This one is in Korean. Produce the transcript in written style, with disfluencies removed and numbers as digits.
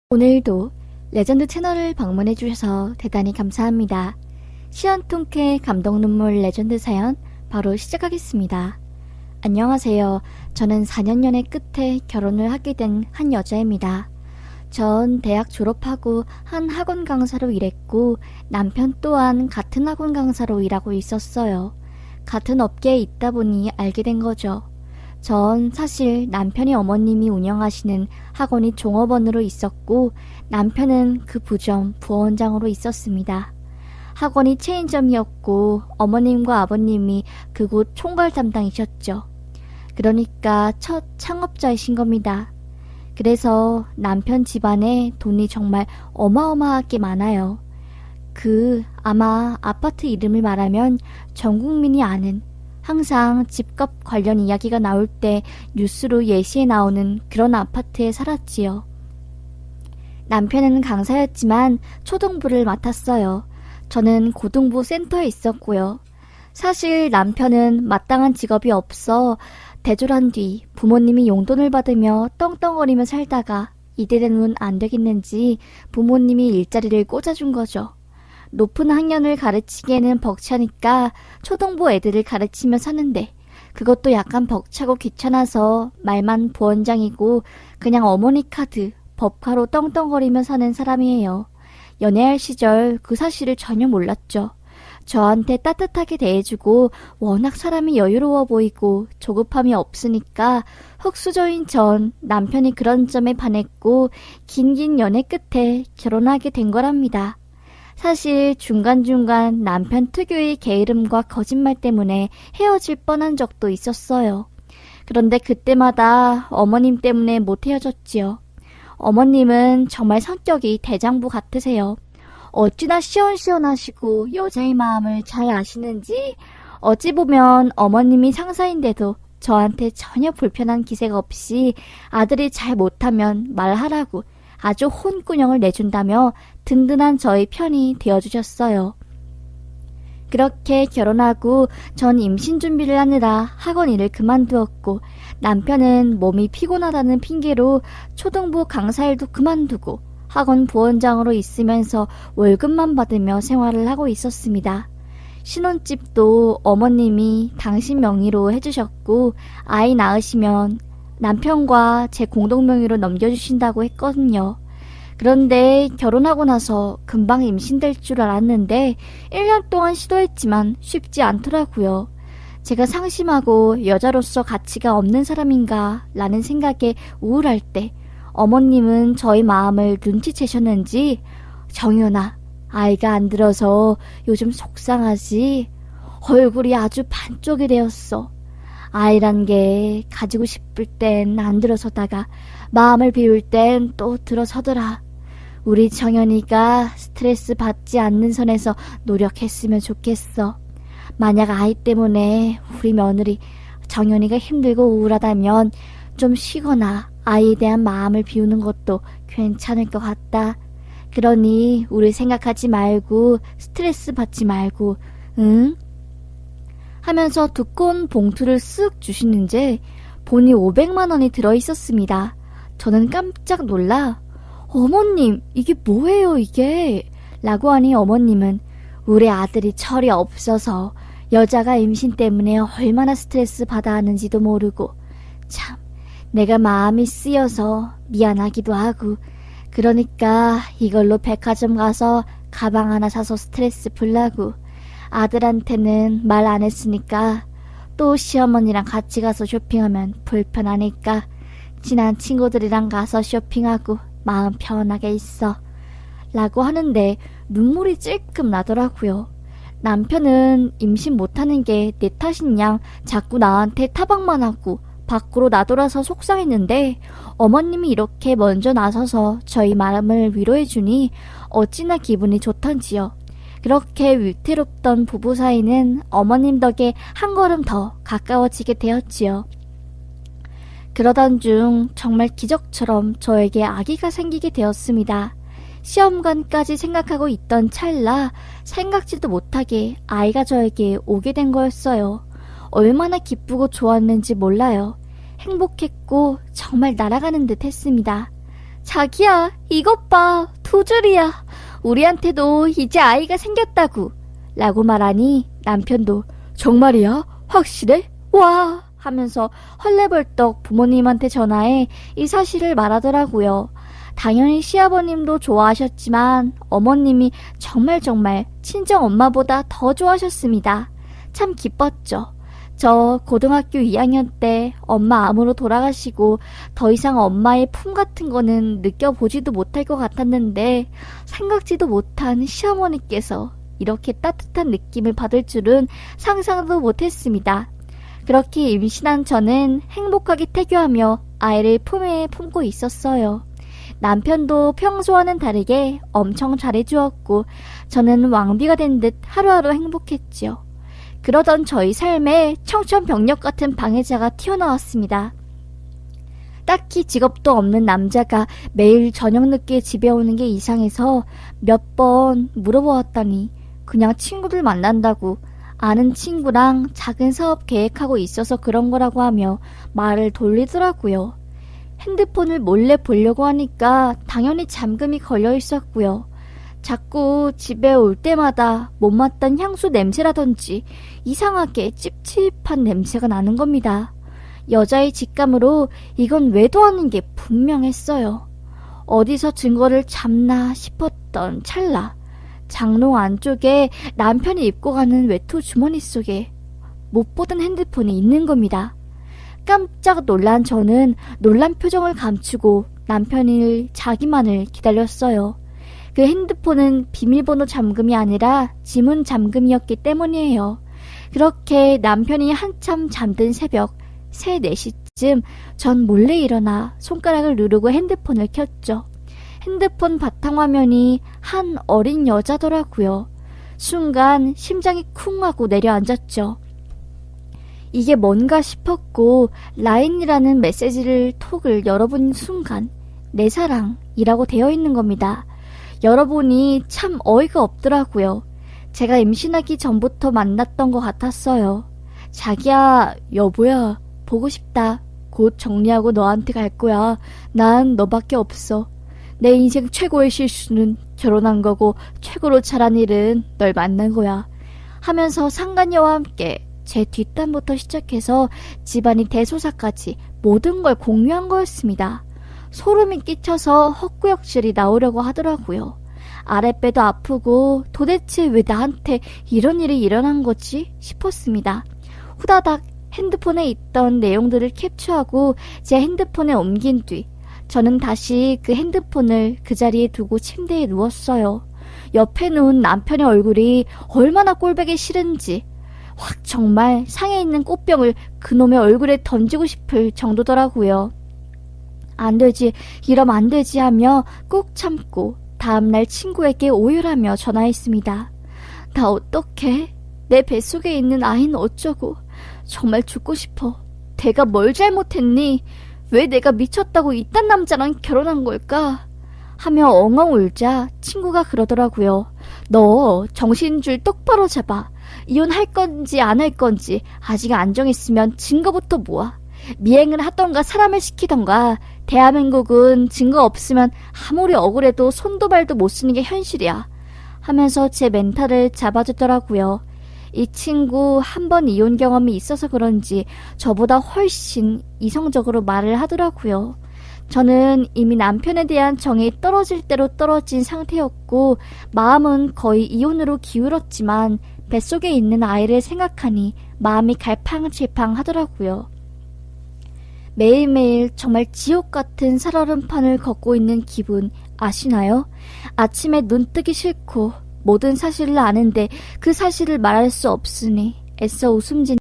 오늘도 레전드 채널을 방문해 주셔서 대단히 감사합니다. 시원통쾌 감동 눈물 레전드 사연 바로 시작하겠습니다. 안녕하세요. 저는 4년 연애 끝에 결혼을 하게 된 한 여자입니다. 전 대학 졸업하고 한 학원 강사로 일했고 남편 또한 같은 학원 강사로 일하고 있었어요. 같은 업계에 있다 보니 알게 된 거죠. 전 사실 남편의 어머님이 운영하시는 학원이 종업원으로 있었고 남편은 그 부점 부원장으로 있었습니다. 학원이 체인점이었고 어머님과 아버님이 그곳 총괄 담당이셨죠. 그러니까 첫 창업자이신 겁니다. 그래서 남편 집안에 돈이 정말 어마어마하게 많아요. 아마 아파트 이름을 말하면 전 국민이 아는, 항상 집값 관련 이야기가 나올 때 뉴스로 예시에 나오는 그런 아파트에 살았지요. 남편은 강사였지만 초등부를 맡았어요. 저는 고등부 센터에 있었고요. 사실 남편은 마땅한 직업이 없어 대졸한 뒤 부모님이 용돈을 받으며 떵떵거리며 살다가 이대로는 안 되겠는지 부모님이 일자리를 꽂아준 거죠. 높은 학년을 가르치기에는 벅차니까 초등부 애들을 가르치며 사는데 그것도 약간 벅차고 귀찮아서 말만 부원장이고 그냥 어머니 카드, 법카로 떵떵거리며 사는 사람이에요. 연애할 시절 그 사실을 전혀 몰랐죠. 저한테 따뜻하게 대해주고 워낙 사람이 여유로워 보이고 조급함이 없으니까 흙수저인 전 남편이 그런 점에 반했고 긴 연애 끝에 결혼하게 된 거랍니다. 사실 중간중간 남편 특유의 게으름과 거짓말 때문에 헤어질 뻔한 적도 있었어요. 그런데 그때마다 어머님 때문에 못 헤어졌지요. 어머님은 정말 성격이 대장부 같으세요. 어찌나 시원시원하시고 여자의 마음을 잘 아시는지 어찌 보면 어머님이 상사인데도 저한테 전혀 불편한 기색 없이 아들이 잘 못하면 말하라고 아주 혼꾸녕을 내준다며 든든한 저의 편이 되어주셨어요. 그렇게 결혼하고 전 임신 준비를 하느라 학원 일을 그만두었고 남편은 몸이 피곤하다는 핑계로 초등부 강사 일도 그만두고 학원 부원장으로 있으면서 월급만 받으며 생활을 하고 있었습니다. 신혼집도 어머님이 당신 명의로 해주셨고 아이 낳으시면 남편과 제 공동명의로 넘겨주신다고 했거든요. 그런데 결혼하고 나서 금방 임신될 줄 알았는데 1년 동안 시도했지만 쉽지 않더라고요. 제가 상심하고 여자로서 가치가 없는 사람인가 라는 생각에 우울할 때 어머님은 저의 마음을 눈치채셨는지 정연아, 아이가 안 들어서 요즘 속상하지? 얼굴이 아주 반쪽이 되었어. 아이란 게 가지고 싶을 땐 안 들어서다가 마음을 비울 땐 또 들어서더라. 우리 정연이가 스트레스 받지 않는 선에서 노력했으면 좋겠어. 만약 아이 때문에 우리 며느리 정연이가 힘들고 우울하다면 좀 쉬거나 아이에 대한 마음을 비우는 것도 괜찮을 것 같다. 그러니 우리 생각하지 말고 스트레스 받지 말고, 응? 하면서 두꺼운 봉투를 쓱 주시는지 본이 500만 원이 들어있었습니다. 저는 깜짝 놀라 어머님 이게 뭐예요 이게? 라고 하니 어머님은 우리 아들이 철이 없어서 여자가 임신 때문에 얼마나 스트레스 받아 하는지도 모르고 참 내가 마음이 쓰여서 미안하기도 하고 그러니까 이걸로 백화점 가서 가방 하나 사서 스트레스 풀라고 아들한테는 말 안 했으니까 또 시어머니랑 같이 가서 쇼핑하면 불편하니까 친한 친구들이랑 가서 쇼핑하고 마음 편하게 있어 라고 하는데 눈물이 찔끔 나더라고요. 남편은 임신 못하는 게 내 탓인 양 자꾸 나한테 타박만 하고 밖으로 나돌아서 속상했는데 어머님이 이렇게 먼저 나서서 저희 마음을 위로해주니 어찌나 기분이 좋던지요. 그렇게 위태롭던 부부 사이는 어머님 덕에 한 걸음 더 가까워지게 되었지요. 그러던 중 정말 기적처럼 저에게 아기가 생기게 되었습니다. 시험관까지 생각하고 있던 찰나 생각지도 못하게 아이가 저에게 오게 된 거였어요. 얼마나 기쁘고 좋았는지 몰라요. 행복했고 정말 날아가는 듯 했습니다. 자기야, 이것 봐. 2줄이야. 우리한테도 이제 아이가 생겼다고. 라고 말하니 남편도 정말이야? 확실해? 와! 하면서 헐레벌떡 부모님한테 전화해 이 사실을 말하더라고요. 당연히 시아버님도 좋아하셨지만 어머님이 정말 친정 엄마보다 더 좋아하셨습니다. 참 기뻤죠. 저 고등학교 2학년 때 엄마 암으로 돌아가시고 더 이상 엄마의 품 같은 거는 느껴보지도 못할 것 같았는데 생각지도 못한 시어머니께서 이렇게 따뜻한 느낌을 받을 줄은 상상도 못했습니다. 그렇게 임신한 저는 행복하게 태교하며 아이를 품에 품고 있었어요. 남편도 평소와는 다르게 엄청 잘해주었고 저는 왕비가 된 듯 하루하루 행복했지요. 그러던 저희 삶에 청천벽력 같은 방해자가 튀어나왔습니다. 딱히 직업도 없는 남자가 매일 저녁 늦게 집에 오는 게 이상해서 몇 번 물어보았더니 그냥 친구들 만난다고 아는 친구랑 작은 사업 계획하고 있어서 그런 거라고 하며 말을 돌리더라고요. 핸드폰을 몰래 보려고 하니까 당연히 잠금이 걸려 있었고요. 자꾸 집에 올 때마다 못맡던 향수 냄새라든지 이상하게 찝찝한 냄새가 나는 겁니다. 여자의 직감으로 이건 외도하는 게 분명했어요. 어디서 증거를 잡나 싶었던 찰나 장롱 안쪽에 남편이 입고 가는 외투 주머니 속에 못 보던 핸드폰이 있는 겁니다. 깜짝 놀란 저는 놀란 표정을 감추고 남편이 자기만을 기다렸어요. 그 핸드폰은 비밀번호 잠금이 아니라 지문 잠금이었기 때문이에요. 그렇게 남편이 한참 잠든 새벽 3, 4시쯤 전 몰래 일어나 손가락을 누르고 핸드폰을 켰죠. 핸드폰 바탕화면이 한 어린 여자더라고요. 순간 심장이 쿵 하고 내려앉았죠. 이게 뭔가 싶었고 라인이라는 메시지를 톡을 열어본 순간 내 사랑이라고 되어 있는 겁니다. 열어보니 참 어이가 없더라고요. 제가 임신하기 전부터 만났던 것 같았어요. 자기야, 여보야, 보고 싶다. 곧 정리하고 너한테 갈 거야. 난 너밖에 없어. 내 인생 최고의 실수는 결혼한 거고 최고로 잘한 일은 널 만난 거야. 하면서 상간녀와 함께 제 뒷담부터 시작해서 집안이 대소사까지 모든 걸 공유한 거였습니다. 소름이 끼쳐서 헛구역질이 나오려고 하더라고요. 아랫배도 아프고 도대체 왜 나한테 이런 일이 일어난 거지 싶었습니다. 후다닥 핸드폰에 있던 내용들을 캡처하고 제 핸드폰에 옮긴 뒤 저는 다시 그 핸드폰을 그 자리에 두고 침대에 누웠어요. 옆에 누운 남편의 얼굴이 얼마나 꼴보기 싫은지 확 정말 상에 있는 꽃병을 그놈의 얼굴에 던지고 싶을 정도더라고요. 안 되지, 이러면 안 되지 하며 꾹 참고 다음날 친구에게 오열하며 전화했습니다. 나 어떡해? 내 뱃속에 있는 아이는 어쩌고? 정말 죽고 싶어. 내가 뭘 잘못했니? 왜 내가 미쳤다고 이딴 남자랑 결혼한 걸까? 하며 엉엉 울자 친구가 그러더라고요. 너 정신줄 똑바로 잡아. 이혼할 건지 안 할 건지 아직 안 정했으면 증거부터 모아. 미행을 하던가 사람을 시키던가. 대한민국은 증거 없으면 아무리 억울해도 손도 발도 못 쓰는 게 현실이야. 하면서 제 멘탈을 잡아주더라고요. 이 친구 한 번 이혼 경험이 있어서 그런지 저보다 훨씬 이성적으로 말을 하더라고요. 저는 이미 남편에 대한 정이 떨어질 대로 떨어진 상태였고 마음은 거의 이혼으로 기울었지만 뱃속에 있는 아이를 생각하니 마음이 갈팡질팡 하더라고요. 매일매일 정말 지옥 같은 살얼음판을 걷고 있는 기분 아시나요? 아침에 눈 뜨기 싫고 모든 사실을 아는데 그 사실을 말할 수 없으니 애써 웃음 짓는